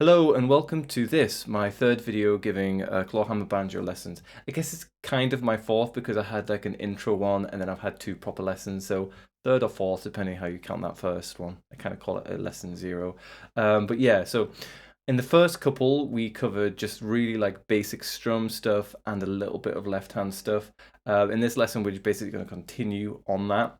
Hello and welcome to this, my third video giving Clawhammer Banjo lessons. I guess it's kind of my fourth because I had like an intro one and then I've had two proper lessons, so third or fourth depending how you count that first one. I kind of call it a lesson zero. But yeah, so in the first couple we covered just really like basic strum stuff and a little bit of left hand stuff. In this lesson we're basically going to continue on that.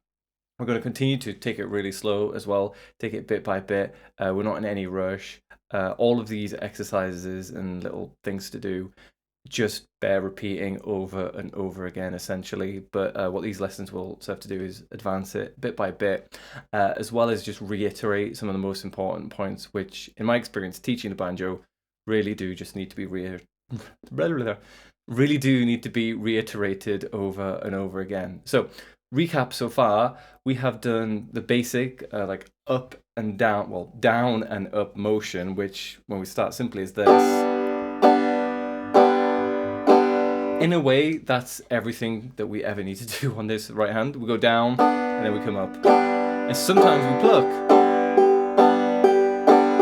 We're going to continue to take it really slow as well, take it bit by bit. We're not in any rush. All of these exercises and little things to do just bear repeating over and over again, essentially. But what these lessons will serve to do is advance it bit by bit, as well as just reiterate some of the most important points, which, in my experience, teaching the banjo really do just need to be really do need to be reiterated over and over again. So, recap so far, we have done the basic like up and down, well, down and up motion, which when we start simply is this. In a way, that's everything that we ever need to do on this right hand. We go down and then we come up. And sometimes we pluck.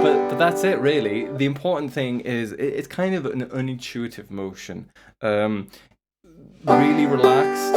But that's it really. The important thing is it's kind of an unintuitive motion. Really relaxed.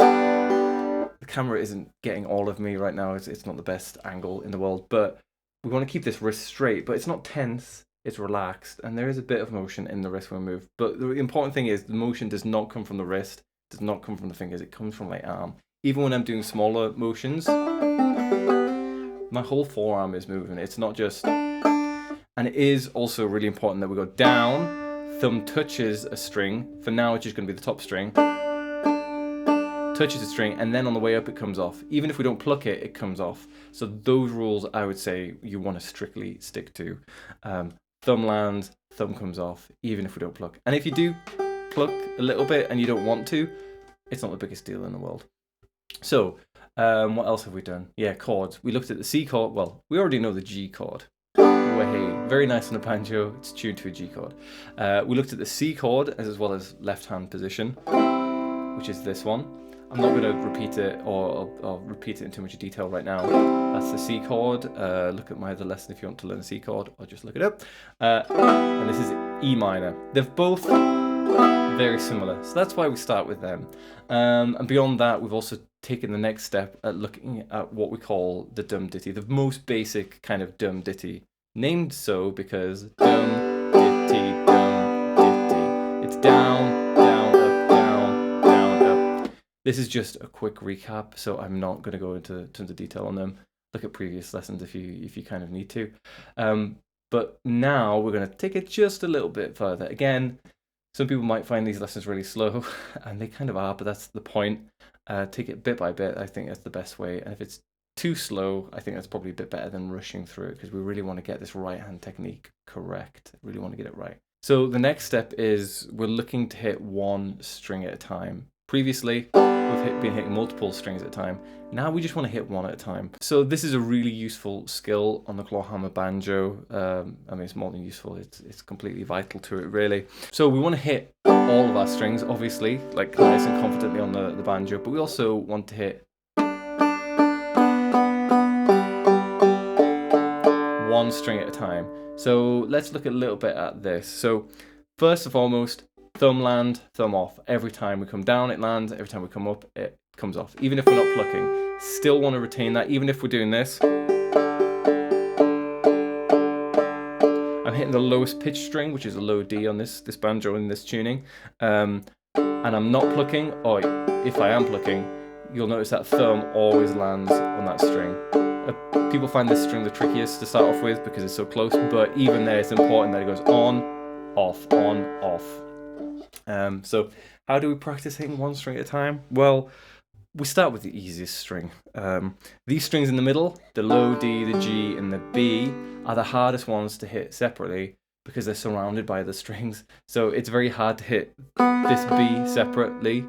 The camera isn't getting all of me right now. It's not the best angle in the world, but we want to keep this wrist straight, but it's not tense, it's relaxed, and there is a bit of motion in the wrist when we move. But the important thing is the motion does not come from the wrist, does not come from the fingers, it comes from my arm. Even when I'm doing smaller motions, my whole forearm is moving. It's not just... And it is also really important that we go down, thumb touches a string. For now, it's just going to be the top string. Touches the string, and then on the way up it comes off. Even if we don't pluck it, it comes off. So those rules I would say you want to strictly stick to. Thumb lands, thumb comes off, even if we don't pluck. And if you do pluck a little bit and you don't want to, it's not the biggest deal in the world. So what else have we done? Yeah, chords. We looked at the C chord. Well, we already know the G chord. Hey, very nice on the banjo. It's tuned to a G chord. We looked at the C chord as well as left hand position, which is this one. I'm not going to repeat it or repeat it in too much detail right now. That's the C chord. Look at my other lesson if you want to learn the C chord, or just look it up. And this is E minor. They're both very similar, so that's why we start with them. And beyond that, we've also taken the next step at looking at what we call the dum ditty, the most basic kind of dum ditty, named so because dum ditty, dum ditty. It's down. This is just a quick recap, so I'm not going to go into tons of detail on them. Look at previous lessons if you kind of need to. But now we're going to take it just a little bit further. Again, some people might find these lessons really slow, and they kind of are, but that's the point. Take it bit by bit. I think that's the best way. And if it's too slow, I think that's probably a bit better than rushing through it, because we really want to get this right hand technique correct. Really want to get it right. So the next step is we're looking to hit one string at a time. Previously, we've been hitting multiple strings at a time. Now we just want to hit one at a time. So this is a really useful skill on the Clawhammer banjo. I mean, it's more than useful, it's completely vital to it, really. So we want to hit all of our strings, obviously, like nice and confidently on the banjo, but we also want to hit one string at a time. So let's look a little bit at this. So first and foremost, thumb land, thumb off. Every time we come down, it lands. Every time we come up, it comes off. Even if we're not plucking, still want to retain that. Even if we're doing this, I'm hitting the lowest pitch string, which is a low D on this banjo in this tuning, and I'm not plucking. Or if I am plucking, you'll notice that thumb always lands on that string. People find this string the trickiest to start off with because it's so close, but even there, it's important that it goes on, off, on, off. So how do we practice hitting one string at a time? Well, we start with the easiest string. These strings in the middle, the low D, the G, and the B, are the hardest ones to hit separately because they're surrounded by the strings. So it's very hard to hit this B separately,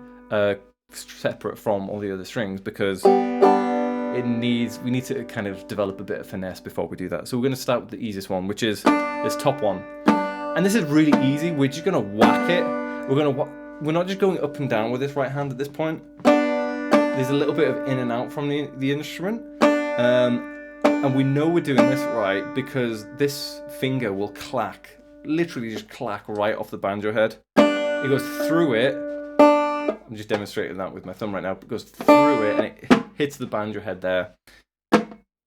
separate from all the other strings, because we need to kind of develop a bit of finesse before we do that. So we're going to start with the easiest one, which is this top one. And this is really easy. We're just going to whack it. We're not just going up and down with this right hand at this point. There's a little bit of in and out from the instrument. And we know we're doing this right because this finger will clack literally just clack right off the banjo head. It goes through it. I'm just demonstrating that with my thumb right now. It goes through it and it hits the banjo head there.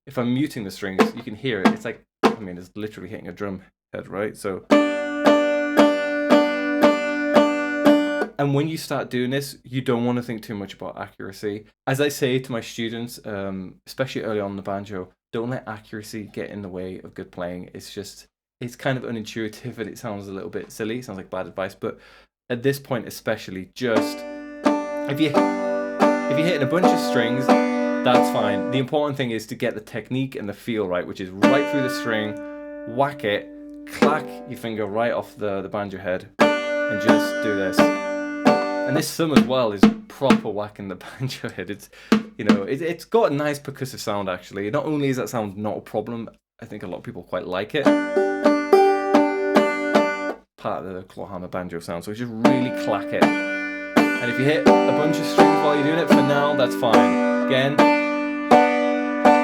If I'm muting the strings, you can hear it. It's like, I mean, it's literally hitting a drum head, right? So, and when you start doing this, you don't want to think too much about accuracy. As I say to my students, especially early on in the banjo, don't let accuracy get in the way of good playing. It's kind of unintuitive and it sounds a little bit silly. It sounds like bad advice, but at this point especially, just if you're hitting a bunch of strings, that's fine. The important thing is to get the technique and the feel right, which is right through the string, whack it, clack your finger right off the banjo head, and just do this. And this thumb as well is proper whacking the banjo head. It's, you know, it's got a nice percussive sound actually. Not only is that sound not a problem, I think a lot of people quite like it. Part of the Clawhammer banjo sound, so just really clack it. And if you hit a bunch of strings while you're doing it, for now, that's fine. Again,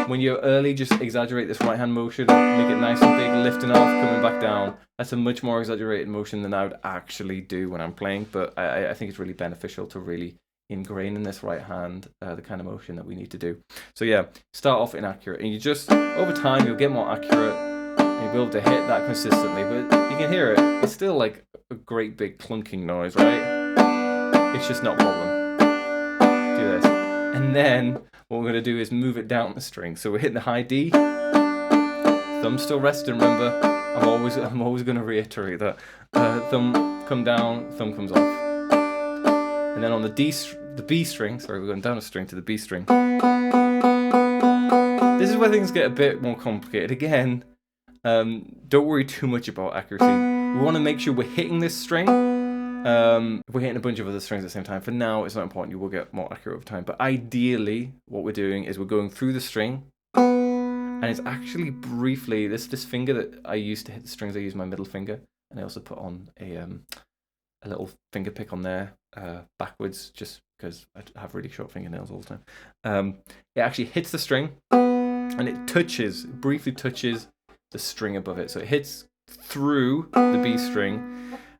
when you're early, just exaggerate this right hand motion, make it nice and big, lifting off, coming back down. That's a much more exaggerated motion than I would actually do when I'm playing, but I think it's really beneficial to really ingrain in this right hand the kind of motion that we need to do. So yeah, start off inaccurate, and you just, over time, you'll get more accurate, and you'll be able to hit that consistently, but you can hear it. It's still like a great big clunking noise, right? It's just not a problem. Do this. And then what we're going to do is move it down the string. So we're hitting the high D. Thumb still resting, remember. I'm always going to reiterate that. Thumb come down, thumb comes off. And then on the B string, sorry, we're going down a string to the B string. This is where things get a bit more complicated. Again, don't worry too much about accuracy. We want to make sure we're hitting this string. If we're hitting a bunch of other strings at the same time, for now it's not important, you will get more accurate over time. But ideally, what we're doing is we're going through the string, and it's actually briefly, this finger that I use to hit the strings, I use my middle finger, and I also put on a little finger pick on there backwards, just because I have really short fingernails all the time. It actually hits the string, and it briefly touches the string above it. So it hits through the B string,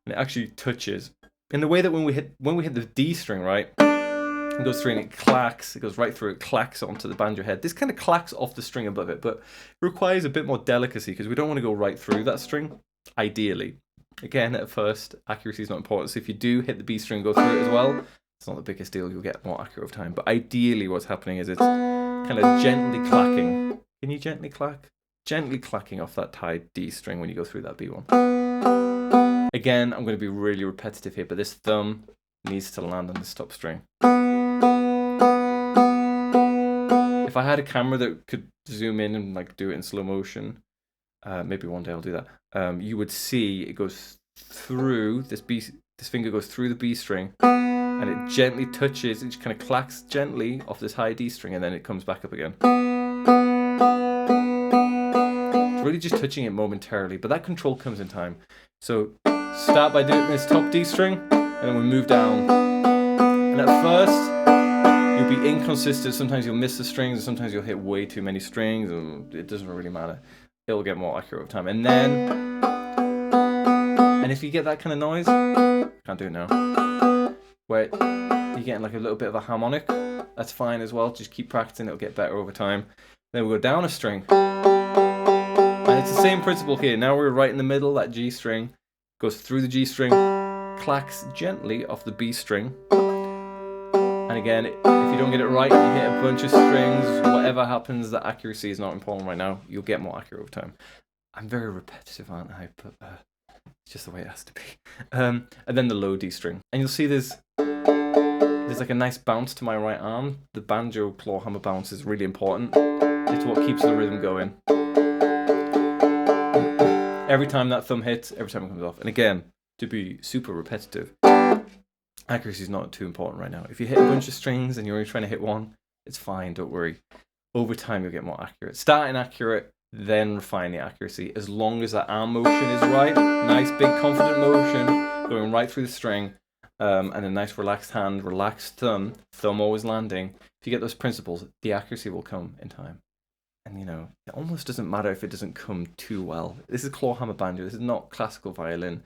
and it actually touches in the way that when we hit the D string, right, it goes through and it clacks, it goes right through, it clacks onto the banjo head. This kind of clacks off the string above it, but it requires a bit more delicacy because we don't want to go right through that string, ideally. Again, at first, accuracy is not important, so if you do hit the B string and go through it as well, it's not the biggest deal, you'll get more accurate over time. But ideally what's happening is it's kind of gently clacking. Can you gently clack? Gently clacking off that tied D string when you go through that B one. Again, I'm going to be really repetitive here, but this thumb needs to land on the stop string. If I had a camera that could zoom in and like do it in slow motion, maybe one day I'll do that, you would see it goes through, this finger goes through the B string, and it gently touches, it just kind of clacks gently off this high D string, and then it comes back up again. It's really just touching it momentarily, but that control comes in time. So start by doing this top D string, and then we move down. And at first, you'll be inconsistent. Sometimes you'll miss the strings, and sometimes you'll hit way too many strings, and it doesn't really matter. It'll get more accurate over time. And if you get that kind of noise, can't do it now, where you're getting like a little bit of a harmonic, that's fine as well. Just keep practicing, it'll get better over time. Then we'll go down a string. And it's the same principle here. Now we're right in the middle, that G string goes through the G string, clacks gently off the B string. And again, if you don't get it right, you hit a bunch of strings, whatever happens, the accuracy is not important right now. You'll get more accurate over time. I'm very repetitive, aren't I? But it's just the way it has to be. And then the low D string. And you'll see there's like a nice bounce to my right arm. The banjo clawhammer bounce is really important. It's what keeps the rhythm going. Every time that thumb hits, every time it comes off. And again, to be super repetitive, accuracy is not too important right now. If you hit a bunch of strings and you're only trying to hit one, it's fine, don't worry. Over time, you'll get more accurate. Start inaccurate, then refine the accuracy. As long as that arm motion is right, nice big confident motion, going right through the string, and a nice relaxed hand, relaxed thumb always landing. If you get those principles, the accuracy will come in time. And you know, it almost doesn't matter if it doesn't come too well. This is clawhammer banjo. This is not classical violin.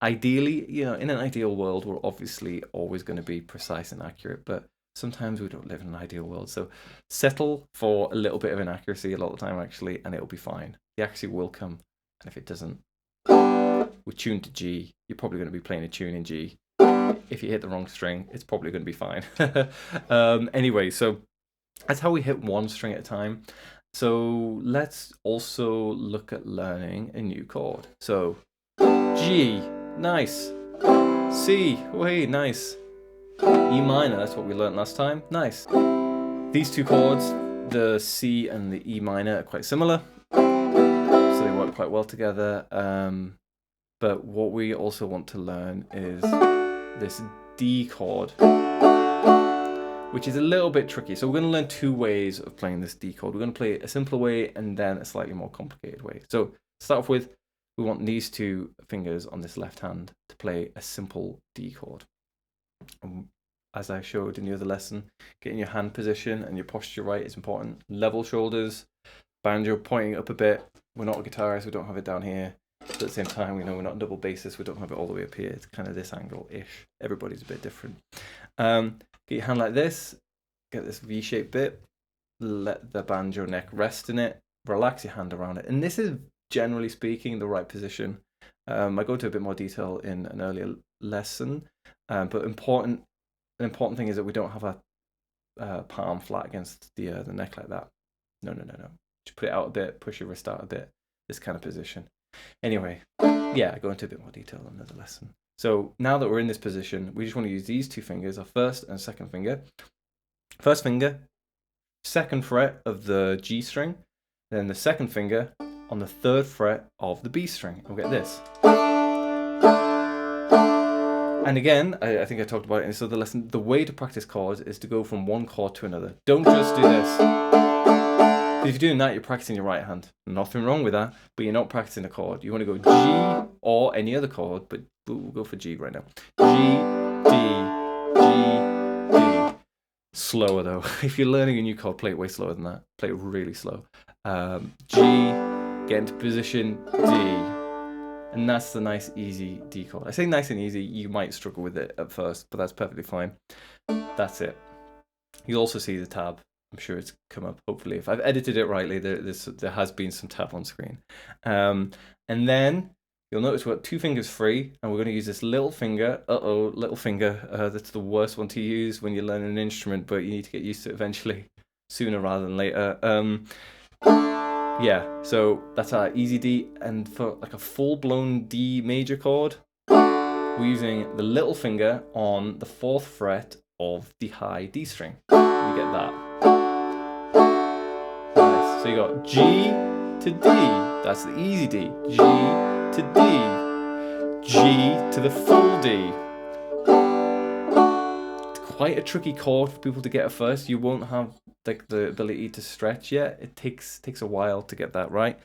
Ideally, you know, in an ideal world, we're obviously always going to be precise and accurate, but sometimes we don't live in an ideal world. So settle for a little bit of inaccuracy a lot of the time, actually, and it'll be fine. The accuracy will come. And if it doesn't, we're tuned to G. You're probably going to be playing a tune in G. If you hit the wrong string, it's probably going to be fine. Anyway, so that's how we hit one string at a time. So let's also look at learning a new chord. So G, nice. C, wait, nice. E minor, that's what we learned last time. Nice. These two chords, the C and the E minor, are quite similar. So they work quite well together. But what we also want to learn is this D chord, which is a little bit tricky. So we're going to learn two ways of playing this D chord. We're going to play it a simpler way and then a slightly more complicated way. So to start off with, we want these two fingers on this left hand to play a simple D chord. As I showed in the other lesson, getting your hand position and your posture right is important. Level shoulders, banjo pointing up a bit. We're not a guitarist, we don't have it down here. But at the same time, we know we're not double bassist, we don't have it all the way up here. It's kind of this angle-ish. Everybody's a bit different. Get your hand like this, get this V-shaped bit, let the banjo neck rest in it, relax your hand around it. And this is, generally speaking, the right position. I go into a bit more detail in an earlier lesson, but an important thing is that we don't have a palm flat against the neck like that. No. Just put it out a bit, push your wrist out a bit, this kind of position. Anyway, yeah, I go into a bit more detail on another lesson. So now that we're in this position, we just want to use these two fingers, our first and second finger. First finger, second fret of the G string, then the second finger on the third fret of the B string. We'll get this. And again, I think I talked about it in this other lesson, the way to practice chords is to go from one chord to another. Don't just do this. If you're doing that, you're practicing your right hand. Nothing wrong with that, but you're not practicing a chord. You want to go G or any other chord, but we'll go for G right now. G, D, G, D. Slower though. If you're learning a new chord, play it way slower than that. Play it really slow. G, get into position, D. And that's the nice, easy D chord. I say nice and easy, you might struggle with it at first, but that's perfectly fine. That's it. You'll also see the tab. I'm sure it's come up, hopefully. If I've edited it rightly, there has been some tab on screen. And then you'll notice we've got two fingers free, and we're going to use this little finger. Little finger. That's the worst one to use when you're learning an instrument, but you need to get used to it eventually, sooner rather than later. Yeah, so that's our easy D, and for like a full-blown D major chord, we're using the little finger on the fourth fret of the high D string. You get that. Nice. So you got G to D, that's the easy D. G to D, G to the full D. It's quite a tricky chord for people to get at first. You won't have like the ability to stretch yet. It takes a while to get that right,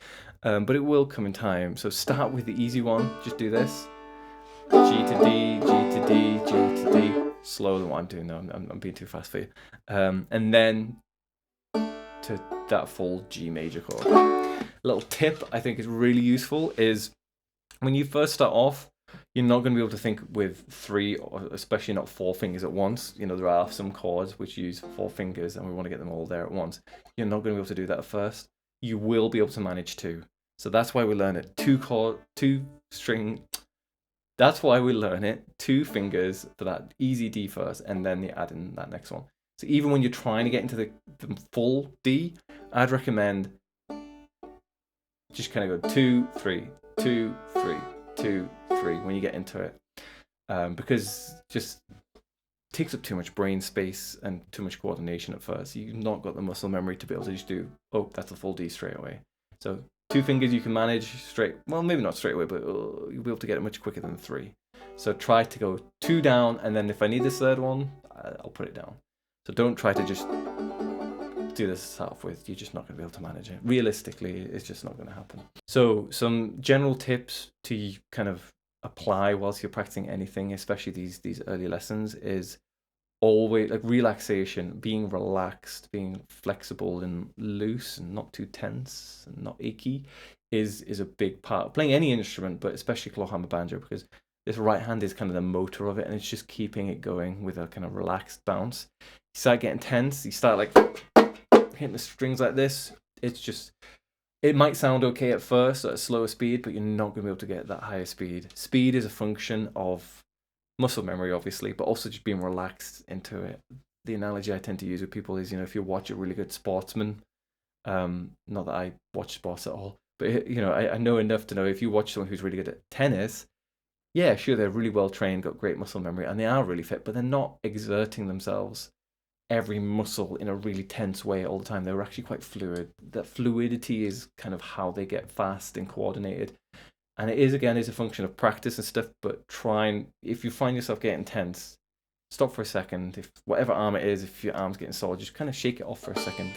but it will come in time. So start with the easy one. Just do this: G to D, G to D, G to D. Slower than what I'm doing now. I'm being too fast for you. And then to that full G major chord. A little tip I think is really useful is when you first start off, you're not going to be able to think with three, or especially not four fingers at once. You know, there are some chords which use four fingers and we want to get them all there at once. You're not going to be able to do that at first. You will be able to manage two. So that's why we learn it. Two string. That's why we learn it. Two fingers for that easy D first, and then you add in that next one. So even when you're trying to get into the full D, I'd recommend just kind of go 2, 3, 2, 3, 2, 3 when you get into it, because just takes up too much brain space and too much coordination at first. You've not got the muscle memory to be able to just do, oh, that's a full D straight away. So two fingers you can manage straight, well, maybe not straight away, but you'll be able to get it much quicker than three. So try to go two down, and then if I need this third one, I'll put it down. So don't try to just do this half with. You're just not going to be able to manage it. Realistically, it's just not going to happen. So some general tips to kind of apply whilst you're practicing anything, especially these early lessons, is always like relaxation, being relaxed, being flexible and loose and not too tense and not achy is a big part of playing any instrument, but especially clawhammer banjo, because this right hand is kind of the motor of it, and it's just keeping it going with a kind of relaxed bounce. You start getting tense, you start like hitting the strings like this. It's just, it might sound okay at first at a slower speed, but you're not going to be able to get that higher speed. Speed is a function of muscle memory, obviously, but also just being relaxed into it. The analogy I tend to use with people is, if you watch a really good sportsman, not that I watch sports at all, but I know enough to know if you watch someone who's really good at tennis, yeah, sure, they're really well trained, got great muscle memory, and they are really fit, but they're not exerting themselves every muscle in a really tense way all the time. They're actually quite fluid. That fluidity is kind of how they get fast and coordinated. And it is, again, is a function of practice and stuff, but if you find yourself getting tense, stop for a second. If whatever arm it is, if your arm's getting sore, just kind of shake it off for a second.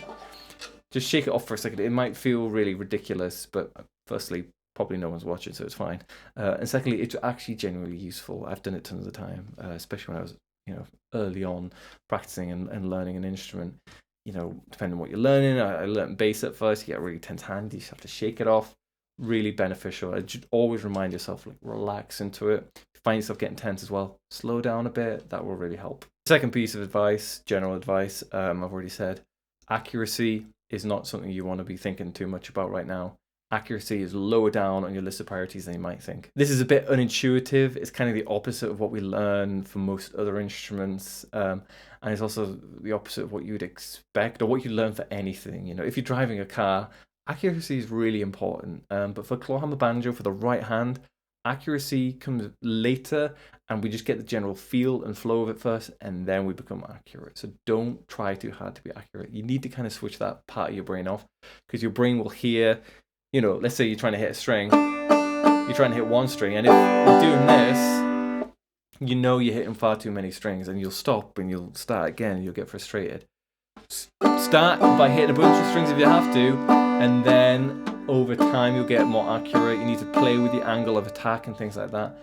Just shake it off for a second. It might feel really ridiculous, but firstly, probably no one's watching, so it's fine. And secondly, it's actually genuinely useful. I've done it tons of the time, especially when I was, early on practicing and learning an instrument. Depending on what you're learning, I learned bass at first. You get a really tense hand, you just have to shake it off. Really beneficial. I should always remind yourself, like, relax into it. If you find yourself getting tense as well, slow down a bit. That will really help. Second piece of advice, general advice, I've already said, accuracy is not something you want to be thinking too much about right now. Accuracy is lower down on your list of priorities than you might think. This is a bit unintuitive. It's kind of the opposite of what we learn for most other instruments. And it's also the opposite of what you'd expect or what you learn for anything. If you're driving a car, accuracy is really important. But for clawhammer banjo, for the right hand, accuracy comes later, and we just get the general feel and flow of it first, and then we become accurate. So don't try too hard to be accurate. You need to kind of switch that part of your brain off, because your brain will hear, let's say you're trying to hit a string, you're trying to hit one string, and if you're doing this, you're hitting far too many strings, and you'll stop and you'll start again, and you'll get frustrated. Start by hitting a bunch of strings if you have to, and then over time you'll get more accurate. You need to play with the angle of attack and things like that.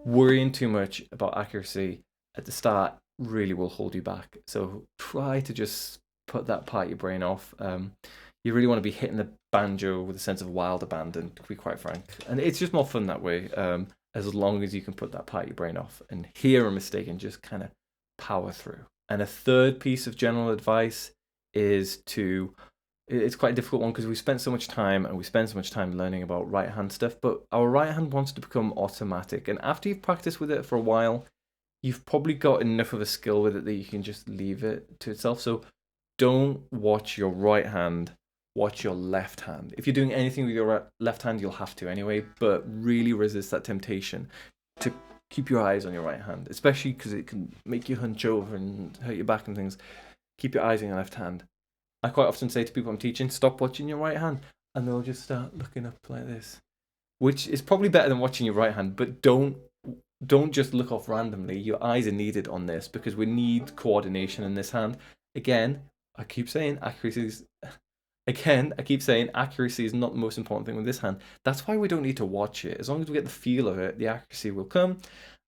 Worrying too much about accuracy at the start really will hold you back. So try to just put that part of your brain off. You really want to be hitting the banjo with a sense of wild abandon, to be quite frank. And it's just more fun that way, as long as you can put that part of your brain off and hear a mistake and just kind of power through. And a third piece of general advice is it's quite a difficult one, because we spend so much time learning about right hand stuff, but our right hand wants to become automatic. And after you've practiced with it for a while, you've probably got enough of a skill with it that you can just leave it to itself. So don't watch your right hand, watch your left hand. If you're doing anything with your left hand, you'll have to anyway, but really resist that temptation to keep your eyes on your right hand, especially because it can make you hunch over and hurt your back and things. Keep your eyes on your left hand. I quite often say to people I'm teaching, stop watching your right hand, and they'll just start looking up like this, which is probably better than watching your right hand, but don't just look off randomly. Your eyes are needed on this, because we need coordination in this hand. Again, I keep saying accuracy is not the most important thing with this hand. That's why we don't need to watch it. As long as we get the feel of it, the accuracy will come.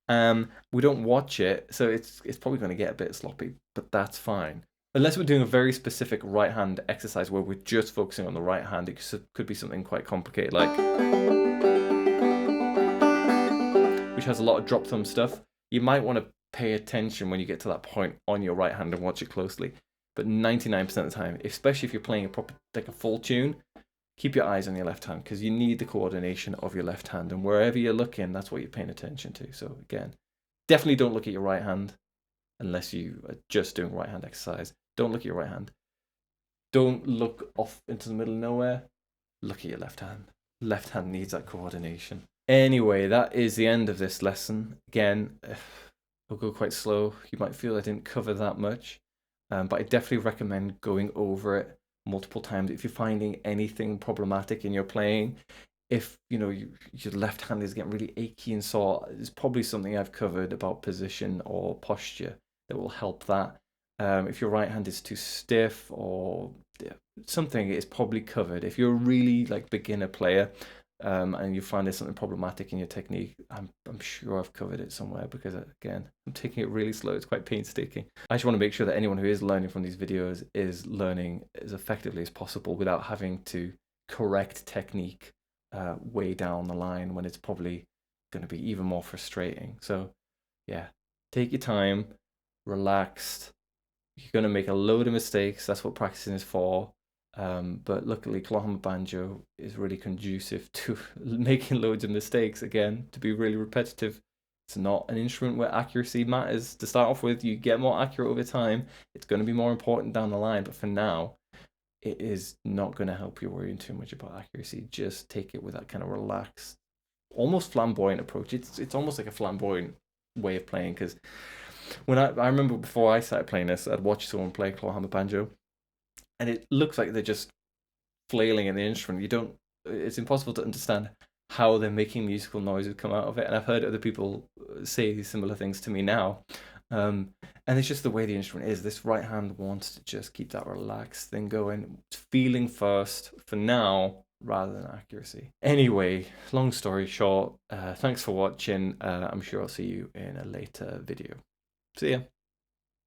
We don't watch it, so it's probably going to get a bit sloppy, but that's fine. Unless we're doing a very specific right hand exercise where we're just focusing on the right hand, it could be something quite complicated, like, which has a lot of drop thumb stuff. You might want to pay attention when you get to that point on your right hand and watch it closely. But 99% of the time, especially if you're playing a full tune, keep your eyes on your left hand, because you need the coordination of your left hand. And wherever you're looking, that's what you're paying attention to. So again, definitely don't look at your right hand unless you are just doing right hand exercise. Don't look at your right hand. Don't look off into the middle of nowhere. Look at your left hand. Left hand needs that coordination. Anyway, that is the end of this lesson. Again, I'll go quite slow. You might feel I didn't cover that much. But I definitely recommend going over it multiple times if you're finding anything problematic in your playing. If your left hand is getting really achy and sore, it's probably something I've covered about position or posture that will help that. If your right hand is too stiff or something, it's probably covered. If you're a really beginner player, and you find there's something problematic in your technique, I'm sure I've covered it somewhere, because again, I'm taking it really slow. It's quite painstaking. I just want to make sure that anyone who is learning from these videos is learning as effectively as possible without having to correct technique way down the line when it's probably going to be even more frustrating. So yeah, take your time, relaxed. You're going to make a load of mistakes. That's what practicing is for. But luckily, Clawhammer Banjo is really conducive to making loads of mistakes. Again, to be really repetitive. It's not an instrument where accuracy matters to start off with. You get more accurate over time. It's going to be more important down the line. But for now, it is not going to help you worrying too much about accuracy. Just take it with that kind of relaxed, almost flamboyant approach. It's almost like a flamboyant way of playing, because when I remember before I started playing this, I'd watch someone play Clawhammer Banjo, and it looks like they're just flailing in the instrument. It's impossible to understand how they're making musical noises come out of it. And I've heard other people say similar things to me now. And it's just the way the instrument is. This right hand wants to just keep that relaxed thing going. It's feeling first for now, rather than accuracy. Anyway, long story short, thanks for watching. I'm sure I'll see you in a later video. See ya.